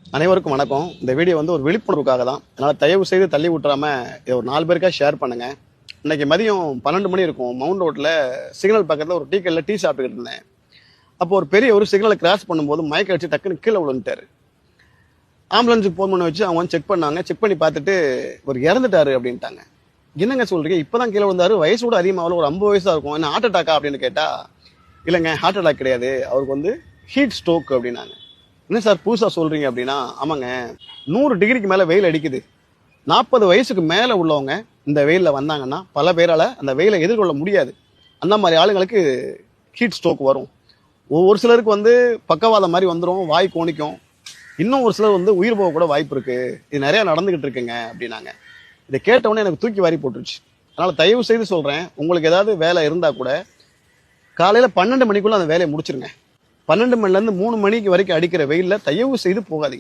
அனைவருக்கும் வணக்கம். இந்த வீடியோ வந்து ஒரு விழிப்புணர்வுக்காக தான். அதனால தயவு செய்து தள்ளி விட்டுறாம இதை ஒரு 4 பேருக்கா ஷேர் பண்ணுங்க. இன்னைக்கு மதியம் 12 மணி இருக்கும். மவுண்ட் ரோட்ல சிக்னல் பக்கத்தில் ஒரு டீ கடையில் டீ சாப்பிட்டுக்கிட்டு இருந்தேன். அப்போ ஒரு பெரிய ஒரு சிக்னலை கிராஸ் பண்ணும்போது மயக்க அடிச்சு டக்குன்னு கீழே விழுந்துட்டாரு. ஆம்புலன்ஸுக்கு ஃபோன் பண்ணி வச்சு அவங்க வந்து செக் பண்ணாங்க. செக் பண்ணி பார்த்துட்டு ஒரு இறந்துட்டாரு அப்படின்ட்டாங்க. என்னங்க சொல்றீங்க? இப்பதான் கீழே விழுந்தாரு, வயசு கூட அதிகமாக ஒரு 50 வயசா இருக்கும், என்ன ஹார்ட் அட்டாக்கா அப்படின்னு கேட்டா, இல்லைங்க ஹார்ட் அட்டாக் கிடையாது, அவருக்கு வந்து ஹீட் ஸ்ட்ரோக் அப்படின்னாங்க. என்ன சார் புதுசா சொல்றீங்க அப்படின்னா, ஆமாங்க 100 டிகிரிக்கு மேல வெயில் அடிக்குது. 40 வயசுக்கு மேல உள்ளவங்க இந்த வெயில்ல வந்தாங்கன்னா பல பேரால அந்த வெயிலை எதிர்கொள்ள முடியாது. அந்த மாதிரி ஆளுங்களுக்கு ஹீட் ஸ்ட்ரோக் வரும். ஒரு சிலருக்கு வந்து பக்கவாதம் மாதிரி வந்துடும், வாய் கோணிக்கும். இன்னும் ஒரு சிலர் வந்து உயிர் போக கூட வாய்ப்பு இருக்கு. இது நிறைய நடந்துகிட்டு இருக்குங்க அப்படின்னாங்க. இதை கேட்டவுடனே எனக்கு தூக்கி வாரி போட்டுருச்சு. அதனால தயவு செய்து சொல்றேன், உங்களுக்கு ஏதாவது வேலை இருந்தா கூட காலையில 12 மணிக்குள்ள அந்த வேலையை முடிச்சிருங்க. 12 மணில இருந்து 3 மணிக்கு வரைக்கும் அடிக்கிற வெயில்ல தயவு செய்து போகாதீங்க.